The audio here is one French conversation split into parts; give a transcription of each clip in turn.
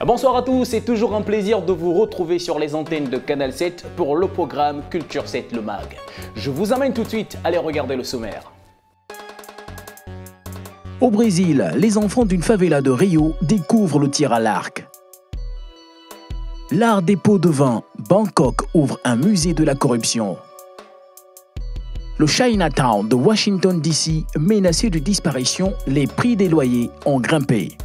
Bonsoir à tous, c'est toujours un plaisir de vous retrouver sur les antennes de Canal 7 pour le programme Culture 7 le Mag. Je vous amène tout de suite à aller regarder le sommaire. Au Brésil, les enfants d'une favela de Rio découvrent le tir à l'arc. L'art des pots de vin, Bangkok ouvre un musée de la corruption. Le Chinatown de Washington DC menacé de disparition, les prix des loyers ont grimpé.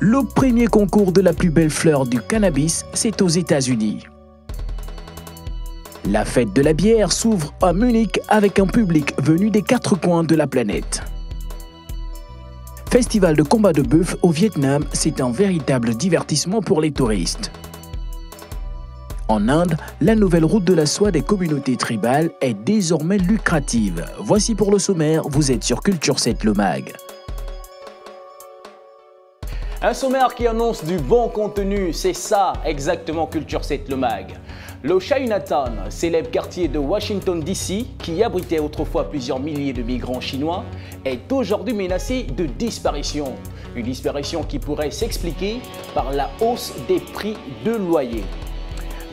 Le premier concours de la plus belle fleur du cannabis, c'est aux États-Unis. La fête de la bière s'ouvre à Munich avec un public venu des quatre coins de la planète. Festival de combat de bœuf au Vietnam, c'est un véritable divertissement pour les touristes. En Inde, la nouvelle route de la soie des communautés tribales est désormais lucrative. Voici pour le sommaire, vous êtes sur Culture 7 le Mag. Un sommaire qui annonce du bon contenu, c'est ça exactement Culture 7 le Mag. Le Chinatown, célèbre quartier de Washington DC, qui abritait autrefois plusieurs milliers de migrants chinois, est aujourd'hui menacé de disparition. Une disparition qui pourrait s'expliquer par la hausse des prix de loyer.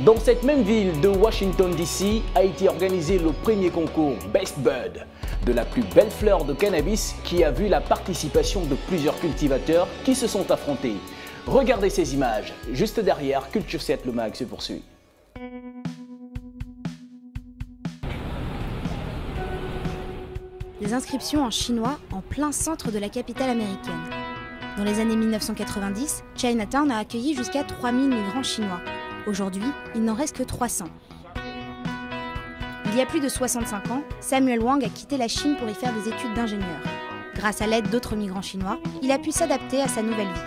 Dans cette même ville de Washington DC a été organisé le premier concours Best Bud de la plus belle fleur de cannabis qui a vu la participation de plusieurs cultivateurs qui se sont affrontés. Regardez ces images. Juste derrière, Culture 7 le Mag se poursuit. Des inscriptions en chinois en plein centre de la capitale américaine. Dans les années 1990, Chinatown a accueilli jusqu'à 3000 migrants chinois. Aujourd'hui, il n'en reste que 300. Il y a plus de 65 ans, Samuel Wang a quitté la Chine pour y faire des études d'ingénieur. Grâce à l'aide d'autres migrants chinois, il a pu s'adapter à sa nouvelle vie.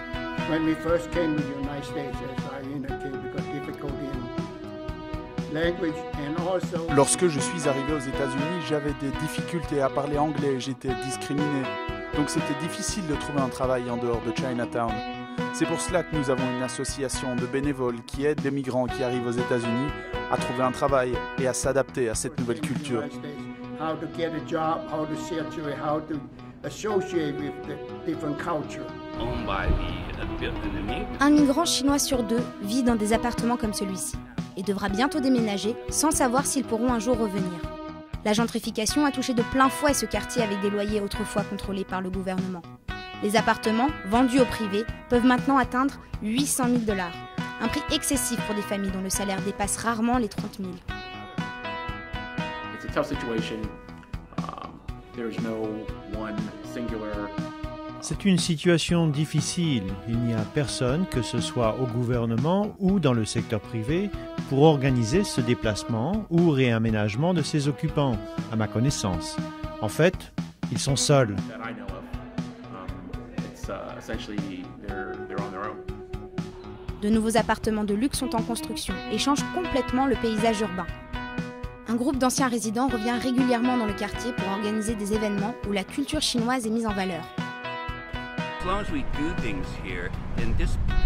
Lorsque je suis arrivé aux États-Unis, j'avais des difficultés à parler anglais, j'étais discriminé. Donc c'était difficile de trouver un travail en dehors de Chinatown. C'est pour cela que nous avons une association de bénévoles qui aide les migrants qui arrivent aux États-Unis à trouver un travail et à s'adapter à cette nouvelle culture. Un migrant chinois sur deux vit dans des appartements comme celui-ci et devra bientôt déménager sans savoir s'ils pourront un jour revenir. La gentrification a touché de plein fouet ce quartier avec des loyers autrefois contrôlés par le gouvernement. Les appartements, vendus au privé, peuvent maintenant atteindre 800 000 $, un prix excessif pour des familles dont le salaire dépasse rarement les 30 000. C'est une situation difficile. Il n'y a personne, que ce soit au gouvernement ou dans le secteur privé, pour organiser ce déplacement ou réaménagement de ses occupants, à ma connaissance. En fait, ils sont seuls. De nouveaux appartements de luxe sont en construction et changent complètement le paysage urbain. Un groupe d'anciens résidents revient régulièrement dans le quartier pour organiser des événements où la culture chinoise est mise en valeur.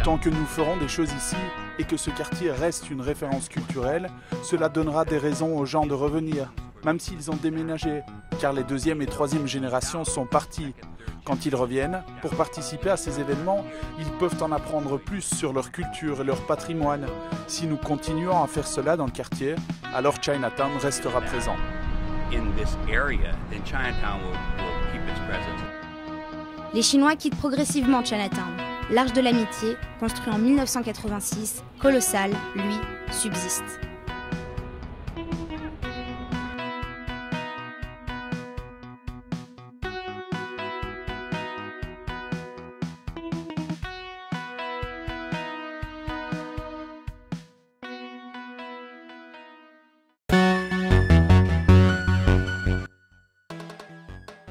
Tant que nous ferons des choses ici et que ce quartier reste une référence culturelle, cela donnera des raisons aux gens de revenir, même s'ils ont déménagé, car les deuxième et troisième générations sont partis. Quand ils reviennent, pour participer à ces événements, ils peuvent en apprendre plus sur leur culture et leur patrimoine. Si nous continuons à faire cela dans le quartier, alors Chinatown restera présent. Les Chinois quittent progressivement Chinatown. L'Arche de l'Amitié, construit en 1986, colossal, lui, subsiste.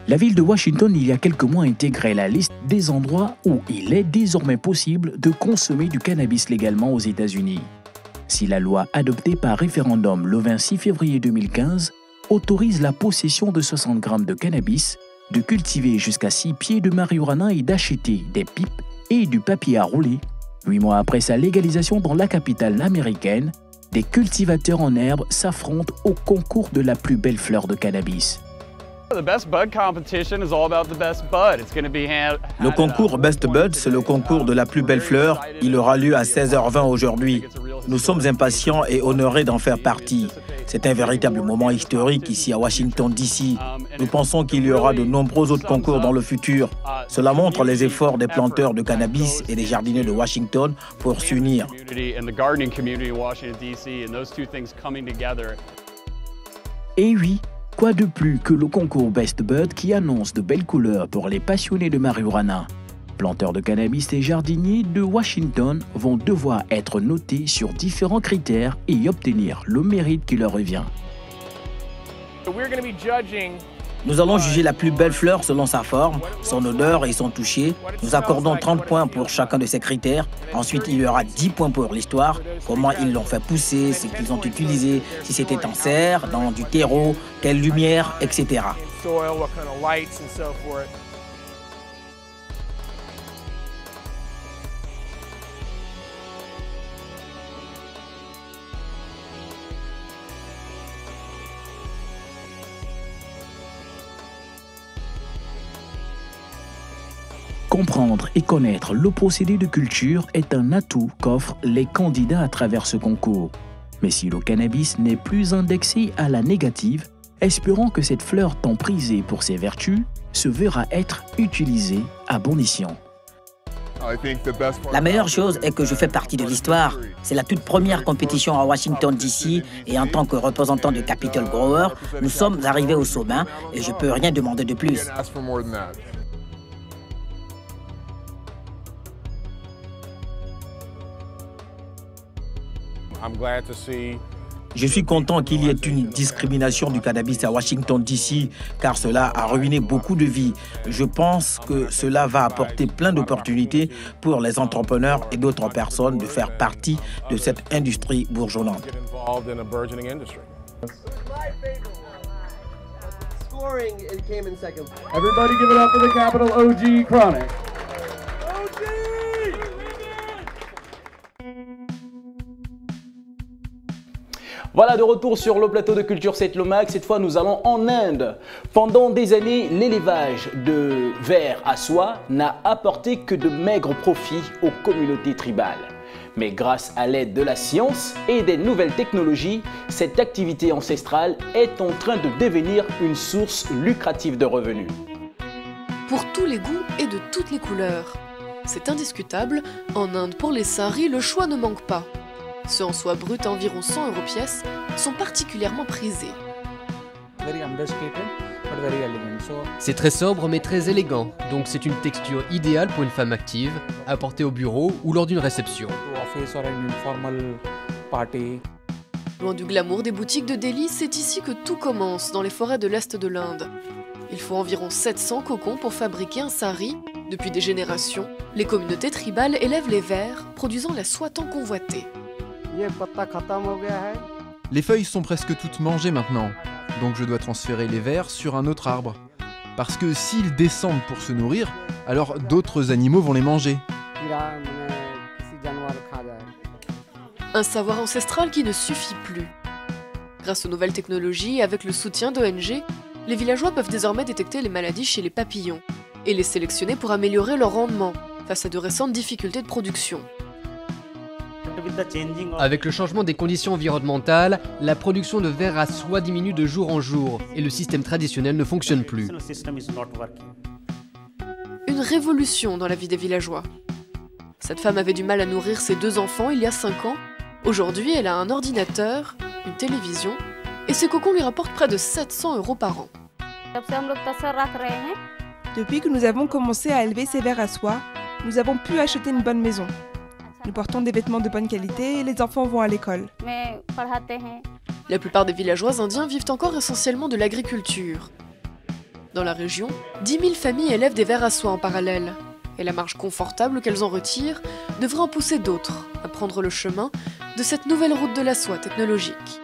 La ville de Washington, il y a quelques mois, a intégré la liste des endroits où il est désormais possible de consommer du cannabis légalement aux États-Unis. Si la loi adoptée par référendum le 26 février 2015 autorise la possession de 60 grammes de cannabis, de cultiver jusqu'à 6 pieds de marijuana et d'acheter des pipes et du papier à rouler, 8 mois après sa légalisation dans la capitale américaine, des cultivateurs en herbe s'affrontent au concours de la plus belle fleur de cannabis. Le concours Best Bud, c'est le concours de la plus belle fleur. Il aura lieu à 16h20 aujourd'hui. Nous sommes impatients et honorés d'en faire partie. C'est un véritable moment historique ici à Washington, D.C. Nous pensons qu'il y aura de nombreux autres concours dans le futur. Cela montre les efforts des planteurs de cannabis et des jardiniers de Washington pour s'unir. Et oui, quoi de plus que le concours Best Bud qui annonce de belles couleurs pour les passionnés de marijuana. Planteurs de cannabis et jardiniers de Washington vont devoir être notés sur différents critères et y obtenir le mérite qui leur revient. Nous allons juger la plus belle fleur selon sa forme, son odeur et son toucher. Nous accordons 30 points pour chacun de ces critères. Ensuite, il y aura 10 points pour l'histoire, comment ils l'ont fait pousser, ce qu'ils ont utilisé, si c'était en serre, dans du terreau, quelle lumière, etc. Comprendre et connaître le procédé de culture est un atout qu'offrent les candidats à travers ce concours. Mais si le cannabis n'est plus indexé à la négative, espérons que cette fleur tant prisée pour ses vertus se verra être utilisée à bon escient. La meilleure chose est que je fais partie de l'histoire. C'est la toute première compétition à Washington, D.C. et en tant que représentant de Capital Grower, nous sommes arrivés au sommet et je ne peux rien demander de plus. Je suis content qu'il y ait une discrimination du cannabis à Washington, D.C., car cela a ruiné beaucoup de vies. Je pense que cela va apporter plein d'opportunités pour les entrepreneurs et d'autres personnes de faire partie de cette industrie bourgeonnante. Everybody give it up for the Capital OG Chronic. Voilà, de retour sur le plateau de Culture 7 Lomac. Cette fois, nous allons en Inde. Pendant des années, l'élevage de vers à soie n'a apporté que de maigres profits aux communautés tribales. Mais grâce à l'aide de la science et des nouvelles technologies, cette activité ancestrale est en train de devenir une source lucrative de revenus. Pour tous les goûts et de toutes les couleurs. C'est indiscutable, en Inde pour les saris, le choix ne manque pas. Ceux en soie brute à environ 100 € pièce sont particulièrement prisés. C'est très sobre mais très élégant, donc c'est une texture idéale pour une femme active, à porter au bureau ou lors d'une réception. Loin du glamour des boutiques de Delhi, c'est ici que tout commence, dans les forêts de l'Est de l'Inde. Il faut environ 700 cocons pour fabriquer un sari. Depuis des générations, les communautés tribales élèvent les vers, produisant la soie tant convoitée. Les feuilles sont presque toutes mangées maintenant, donc je dois transférer les vers sur un autre arbre. Parce que s'ils descendent pour se nourrir, alors d'autres animaux vont les manger. Un savoir ancestral qui ne suffit plus. Grâce aux nouvelles technologies et avec le soutien d'ONG, les villageois peuvent désormais détecter les maladies chez les papillons et les sélectionner pour améliorer leur rendement face à de récentes difficultés de production. Avec le changement des conditions environnementales, la production de vers à soie diminue de jour en jour et le système traditionnel ne fonctionne plus. Une révolution dans la vie des villageois. Cette femme avait du mal à nourrir ses 2 enfants il y a 5 ans. Aujourd'hui, elle a un ordinateur, une télévision et ses cocons lui rapportent près de 700 € par an. Depuis que nous avons commencé à élever ces vers à soie, nous avons pu acheter une bonne maison. Nous portons des vêtements de bonne qualité et les enfants vont à l'école. La plupart des villageois indiens vivent encore essentiellement de l'agriculture. Dans la région, 10 000 familles élèvent des vers à soie en parallèle. Et la marge confortable qu'elles en retirent devrait en pousser d'autres à prendre le chemin de cette nouvelle route de la soie technologique.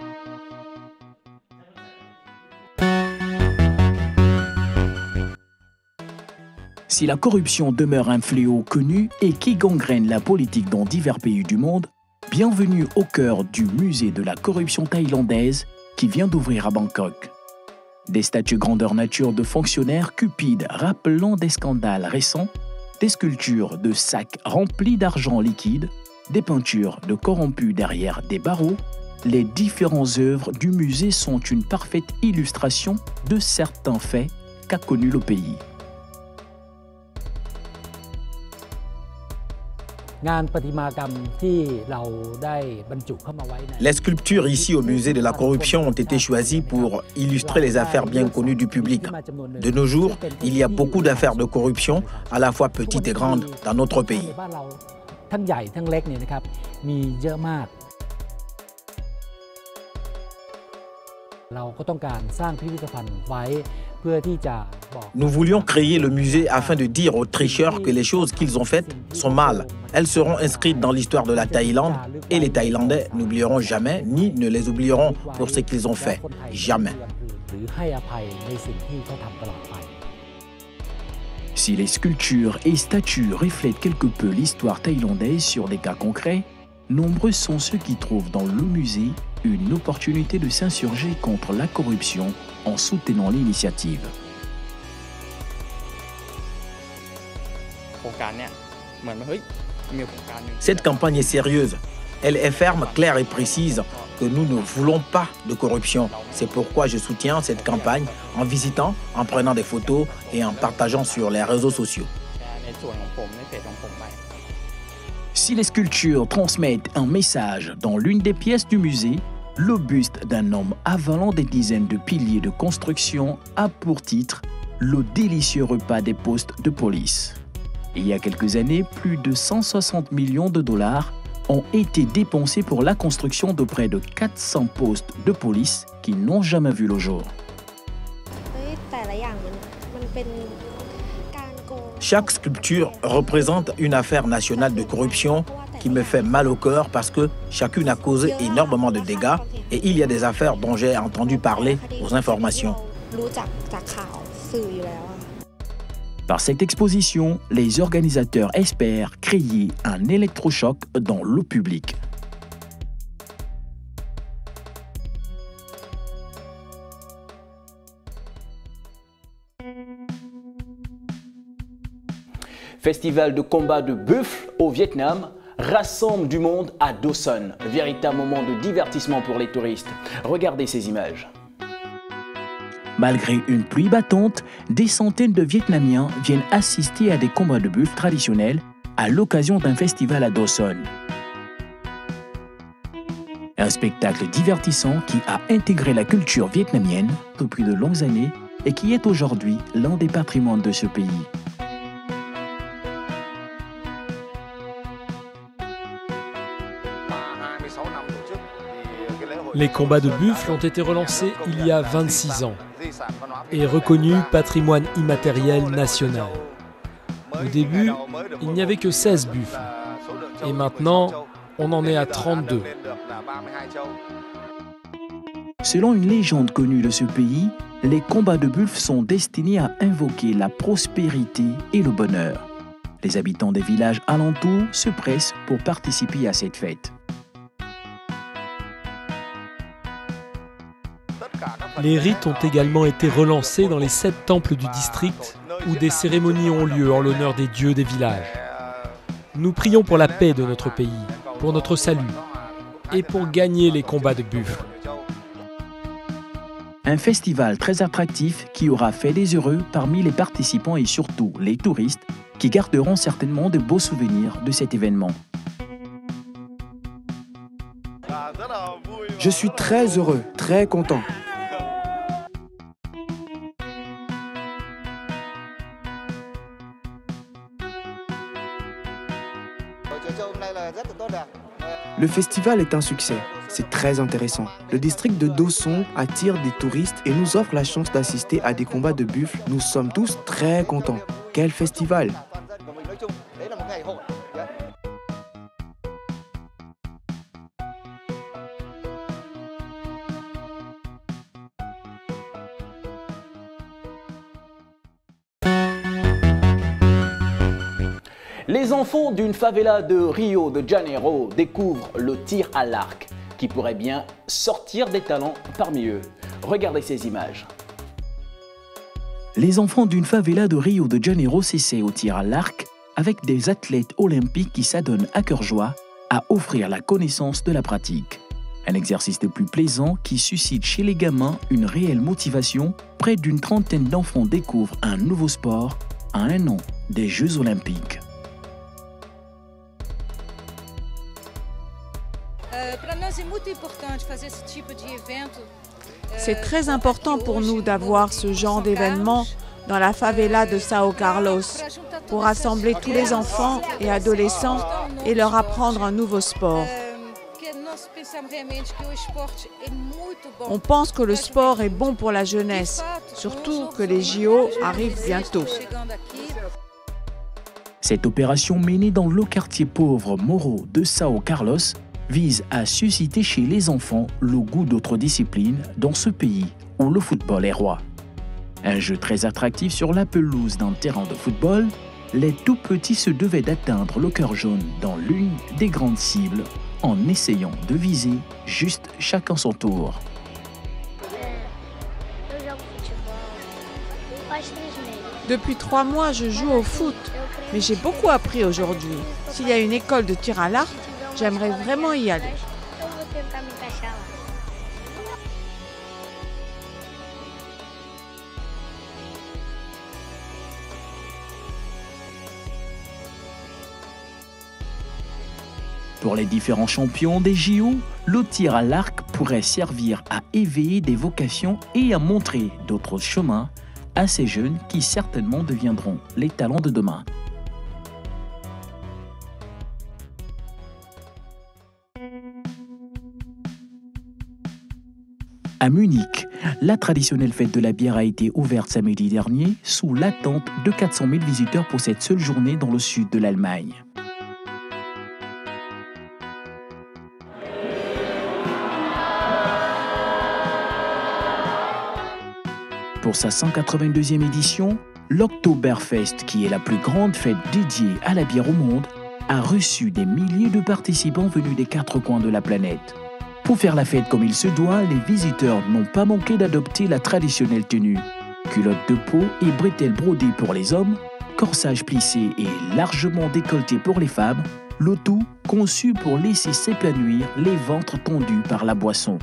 Si la corruption demeure un fléau connu et qui gangrène la politique dans divers pays du monde, bienvenue au cœur du musée de la corruption thaïlandaise qui vient d'ouvrir à Bangkok. Des statues grandeur nature de fonctionnaires cupides rappelant des scandales récents, des sculptures de sacs remplis d'argent liquide, des peintures de corrompus derrière des barreaux, les différentes œuvres du musée sont une parfaite illustration de certains faits qu'a connu le pays. Les sculptures ici au musée de la corruption ont été choisies pour illustrer les affaires bien connues du public. De nos jours, il y a beaucoup d'affaires de corruption, à la fois petites et grandes, dans notre pays. Nous voulions créer le musée afin de dire aux tricheurs que les choses qu'ils ont faites sont mal. Elles seront inscrites dans l'histoire de la Thaïlande et les Thaïlandais n'oublieront jamais ni ne les oublieront pour ce qu'ils ont fait. Jamais. Si les sculptures et statues reflètent quelque peu l'histoire thaïlandaise sur des cas concrets, nombreux sont ceux qui trouvent dans le musée une opportunité de s'insurger contre la corruption en soutenant l'initiative. Cette campagne est sérieuse. Elle est ferme, claire et précise que nous ne voulons pas de corruption. C'est pourquoi je soutiens cette campagne en visitant, en prenant des photos et en partageant sur les réseaux sociaux. Si les sculptures transmettent un message dans l'une des pièces du musée, le buste d'un homme avalant des dizaines de piliers de construction a pour titre « Le délicieux repas des postes de police ». Il y a quelques années, plus de 160 millions de dollars ont été dépensés pour la construction de près de 400 postes de police qui n'ont jamais vu le jour. Chaque sculpture représente une affaire nationale de corruption qui me fait mal au cœur parce que chacune a causé énormément de dégâts et il y a des affaires dont j'ai entendu parler aux informations. Par cette exposition, les organisateurs espèrent créer un électrochoc dans le public. Festival de combat de buffle au Vietnam rassemble du monde à Do Son, véritable moment de divertissement pour les touristes. Regardez ces images. Malgré une pluie battante, des centaines de Vietnamiens viennent assister à des combats de buffle traditionnels à l'occasion d'un festival à Do Son. Un spectacle divertissant qui a intégré la culture vietnamienne depuis de longues années et qui est aujourd'hui l'un des patrimoines de ce pays. Les combats de buffle ont été relancés il y a 26 ans et reconnus patrimoine immatériel national. Au début, il n'y avait que 16 buffles et maintenant, on en est à 32. Selon une légende connue de ce pays, les combats de buffle sont destinés à invoquer la prospérité et le bonheur. Les habitants des villages alentours se pressent pour participer à cette fête. Les rites ont également été relancés dans les 7 temples du district où des cérémonies ont lieu en l'honneur des dieux des villages. Nous prions pour la paix de notre pays, pour notre salut et pour gagner les combats de buffle. Un festival très attractif qui aura fait des heureux parmi les participants et surtout les touristes qui garderont certainement de beaux souvenirs de cet événement. Je suis très heureux, très content. Le festival est un succès. C'est très intéressant. Le district de Do Son attire des touristes et nous offre la chance d'assister à des combats de buffle. Nous sommes tous très contents. Quel festival! Les enfants d'une favela de Rio de Janeiro découvrent le tir à l'arc, qui pourrait bien sortir des talents parmi eux. Regardez ces images. Les enfants d'une favela de Rio de Janeiro s'essaient au tir à l'arc avec des athlètes olympiques qui s'adonnent à cœur joie à offrir la connaissance de la pratique. Un exercice de plus plaisant qui suscite chez les gamins une réelle motivation. Près d'une trentaine d'enfants découvrent un nouveau sport à 1 an des Jeux Olympiques. C'est très important pour nous d'avoir ce genre d'événement dans la favela de São Carlos pour rassembler tous les enfants et adolescents et leur apprendre un nouveau sport. On pense que le sport est bon pour la jeunesse, surtout que les JO arrivent bientôt. Cette opération menée dans le quartier pauvre Morro de São Carlos vise à susciter chez les enfants le goût d'autres disciplines dans ce pays où le football est roi. Un jeu très attractif sur la pelouse d'un terrain de football, les tout petits se devaient d'atteindre le cœur jaune dans l'une des grandes cibles en essayant de viser juste chacun son tour. Depuis 3 mois, je joue au foot, mais j'ai beaucoup appris aujourd'hui. S'il y a une école de tir à l'arc, j'aimerais vraiment y aller. Pour les différents champions des JO, le tir à l'arc pourrait servir à éveiller des vocations et à montrer d'autres chemins à ces jeunes qui certainement deviendront les talents de demain. À Munich, la traditionnelle fête de la bière a été ouverte samedi dernier sous l'attente de 400 000 visiteurs pour cette seule journée dans le sud de l'Allemagne. Pour sa 182e édition, l'Oktoberfest, qui est la plus grande fête dédiée à la bière au monde, a reçu des milliers de participants venus des 4 coins de la planète. Pour faire la fête comme il se doit, les visiteurs n'ont pas manqué d'adopter la traditionnelle tenue. Culotte de peau et bretelles brodées pour les hommes, corsage plissé et largement décolleté pour les femmes, le tout conçu pour laisser s'épanouir les ventres tendus par la boisson.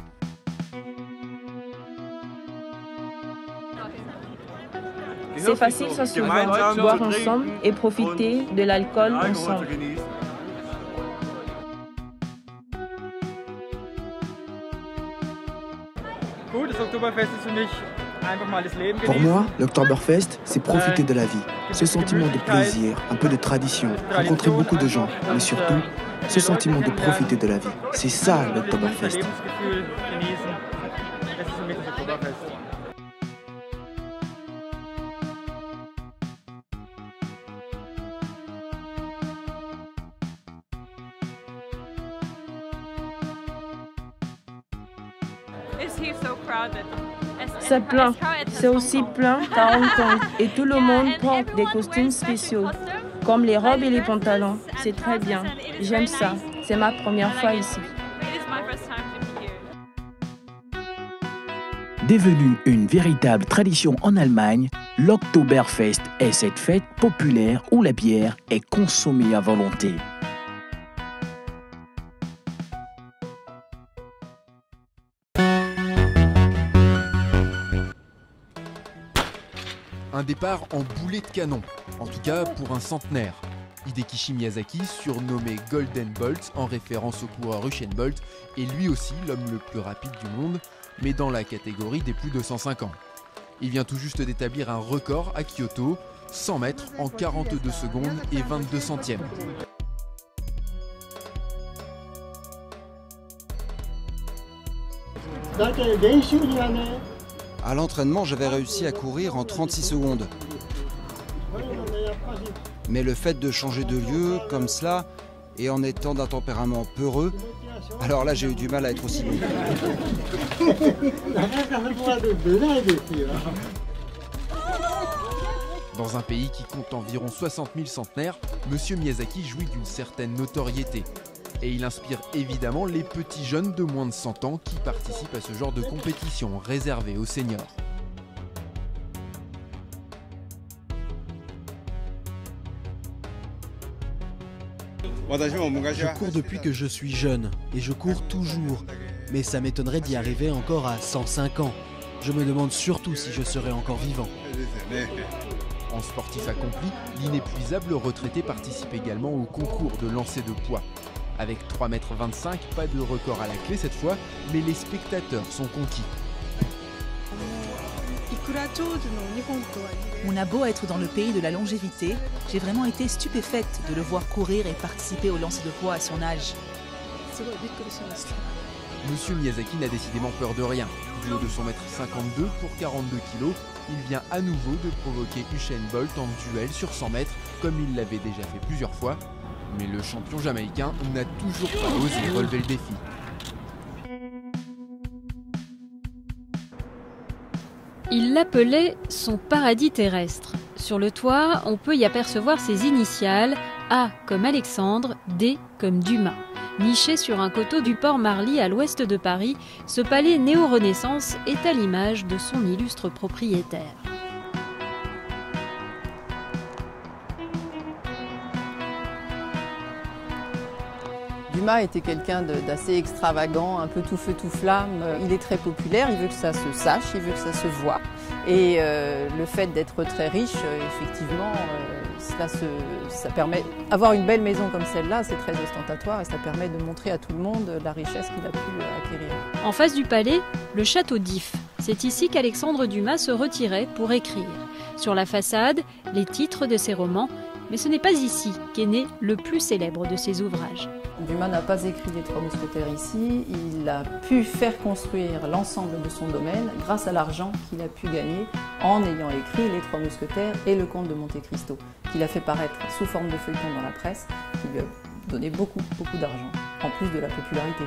C'est facile, ça se voit. Boire ensemble et profiter de l'alcool ensemble. Pour moi, l'Oktoberfest, c'est profiter de la vie. Ce sentiment de plaisir, un peu de tradition, rencontrer beaucoup de gens, mais surtout, ce sentiment de profiter de la vie. C'est ça, l'Oktoberfest. C'est plein. C'est aussi plein qu'à Hong Kong. Et tout le monde porte des costumes spéciaux, comme les robes et les pantalons. C'est très bien. J'aime ça. C'est ma première fois ici. Devenue une véritable tradition en Allemagne, l'Oktoberfest est cette fête populaire où la bière est consommée à volonté. Un départ en boulet de canon, en tout cas pour un centenaire. Hidekishi Miyazaki, surnommé Golden Bolt en référence au coureur Usain Bolt, est lui aussi l'homme le plus rapide du monde, mais dans la catégorie des plus de 105 ans. Il vient tout juste d'établir un record à Kyoto, 100 mètres en 42 secondes et 22 centièmes. À l'entraînement, j'avais réussi à courir en 36 secondes. Mais le fait de changer de lieu, comme cela, et en étant d'un tempérament peureux, alors là j'ai eu du mal à être aussi bon. Dans un pays qui compte environ 60 000 centenaires, Monsieur Miyazaki jouit d'une certaine notoriété. Et il inspire évidemment les petits jeunes de moins de 100 ans qui participent à ce genre de compétition réservée aux seniors. Je cours depuis que je suis jeune, et je cours toujours. Mais ça m'étonnerait d'y arriver encore à 105 ans. Je me demande surtout si je serai encore vivant. En sportif accompli, l'inépuisable retraité participe également au concours de lancer de poids. Avec 3,25 m, pas de record à la clé cette fois, mais les spectateurs sont conquis. On a beau être dans le pays de la longévité, j'ai vraiment été stupéfaite de le voir courir et participer au lancer de poids à son âge. Monsieur Miyazaki n'a décidément peur de rien. Du haut de son mètre 52 pour 42 kg, il vient à nouveau de provoquer Usain Bolt en duel sur 100 mètres, comme il l'avait déjà fait plusieurs fois. Mais le champion jamaïcain n'a toujours pas osé relever le défi. Il l'appelait son paradis terrestre. Sur le toit, on peut y apercevoir ses initiales, A comme Alexandre, D comme Dumas. Niché sur un coteau du port Marly à l'ouest de Paris, ce palais néo-renaissance est à l'image de son illustre propriétaire. Dumas était quelqu'un d'assez extravagant, un peu tout feu tout flamme. Il est très populaire, il veut que ça se sache, il veut que ça se voit. Et le fait d'être très riche, effectivement, ça permet... Avoir une belle maison comme celle-là, c'est très ostentatoire et ça permet de montrer à tout le monde la richesse qu'il a pu acquérir. En face du palais, le château d'If. C'est ici qu'Alexandre Dumas se retirait pour écrire. Sur la façade, les titres de ses romans. Mais ce n'est pas ici qu'est né le plus célèbre de ses ouvrages. Dumas n'a pas écrit les Trois Mousquetaires ici, il a pu faire construire l'ensemble de son domaine grâce à l'argent qu'il a pu gagner en ayant écrit les Trois Mousquetaires et le Comte de Monte Cristo, qu'il a fait paraître sous forme de feuilleton dans la presse, qui lui a donné beaucoup d'argent, en plus de la popularité.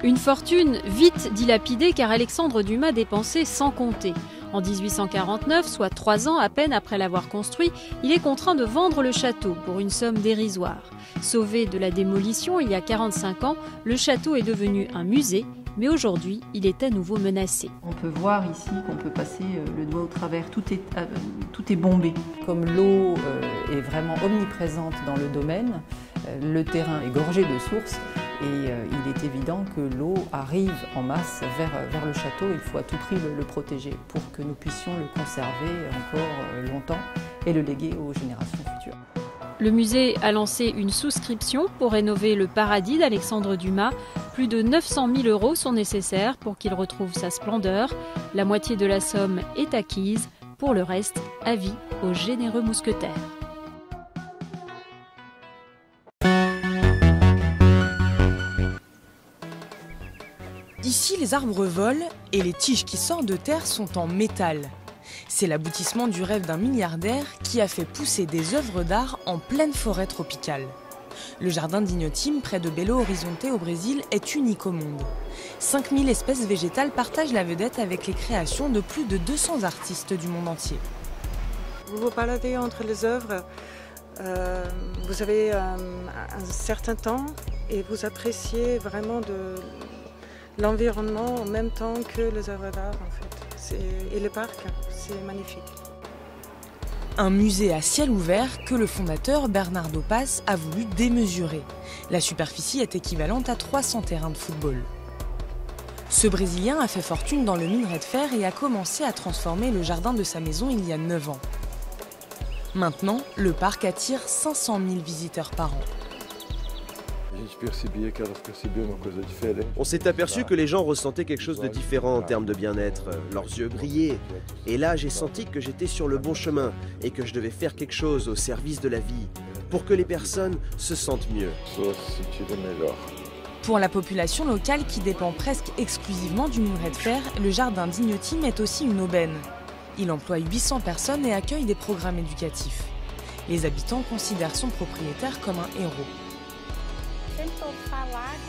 Une fortune vite dilapidée car Alexandre Dumas dépensait sans compter. En 1849, soit 3 ans à peine après l'avoir construit, il est contraint de vendre le château pour une somme dérisoire. Sauvé de la démolition il y a 45 ans, le château est devenu un musée, mais aujourd'hui, il est à nouveau menacé. On peut voir ici qu'on peut passer le doigt au travers, tout est bombé. Comme l'eau est vraiment omniprésente dans le domaine, le terrain est gorgé de sources, et il est évident que l'eau arrive en masse vers le château. Il faut à tout prix le protéger pour que nous puissions le conserver encore longtemps et le léguer aux générations futures. Le musée a lancé une souscription pour rénover le paradis d'Alexandre Dumas. Plus de 900 000 € sont nécessaires pour qu'il retrouve sa splendeur. La moitié de la somme est acquise. Pour le reste, avis aux généreux mousquetaires. Ici, les arbres volent et les tiges qui sortent de terre sont en métal. C'est l'aboutissement du rêve d'un milliardaire qui a fait pousser des œuvres d'art en pleine forêt tropicale. Le jardin d'Inhotim, près de Belo Horizonte au Brésil, est unique au monde. 5000 espèces végétales partagent la vedette avec les créations de plus de 200 artistes du monde entier. Vous vous baladez entre les œuvres, vous avez un certain temps et vous appréciez vraiment l'environnement en même temps que les œuvres d'art en fait. Et le parc, c'est magnifique. Un musée à ciel ouvert que le fondateur Bernardo Paz a voulu démesurer. La superficie est équivalente à 300 terrains de football. Ce Brésilien a fait fortune dans le minerai de fer et a commencé à transformer le jardin de sa maison il y a 9 ans. Maintenant, le parc attire 500 000 visiteurs par an. On s'est aperçu que les gens ressentaient quelque chose de différent en termes de bien-être. Leurs yeux brillaient. Et là, j'ai senti que j'étais sur le bon chemin et que je devais faire quelque chose au service de la vie pour que les personnes se sentent mieux. Pour la population locale qui dépend presque exclusivement du minerai de fer, le jardin d'Inhotim est aussi une aubaine. Il emploie 800 personnes et accueille des programmes éducatifs. Les habitants considèrent son propriétaire comme un héros.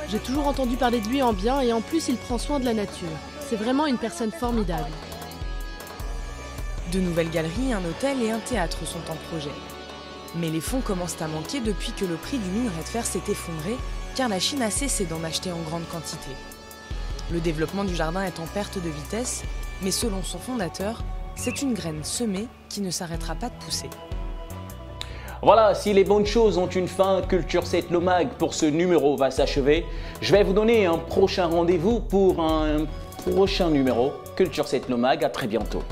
J'ai toujours entendu parler de lui en bien et en plus il prend soin de la nature. C'est vraiment une personne formidable. De nouvelles galeries, un hôtel et un théâtre sont en projet. Mais les fonds commencent à manquer depuis que le prix du minerai de fer s'est effondré, car la Chine a cessé d'en acheter en grande quantité. Le développement du jardin est en perte de vitesse, Mais selon son fondateur, c'est une graine semée qui ne s'arrêtera pas de pousser. Voilà, si les bonnes choses ont une fin, Culture 7 le Mag pour ce numéro va s'achever. Je vais vous donner un prochain rendez-vous pour un prochain numéro. Culture 7 le Mag, à très bientôt.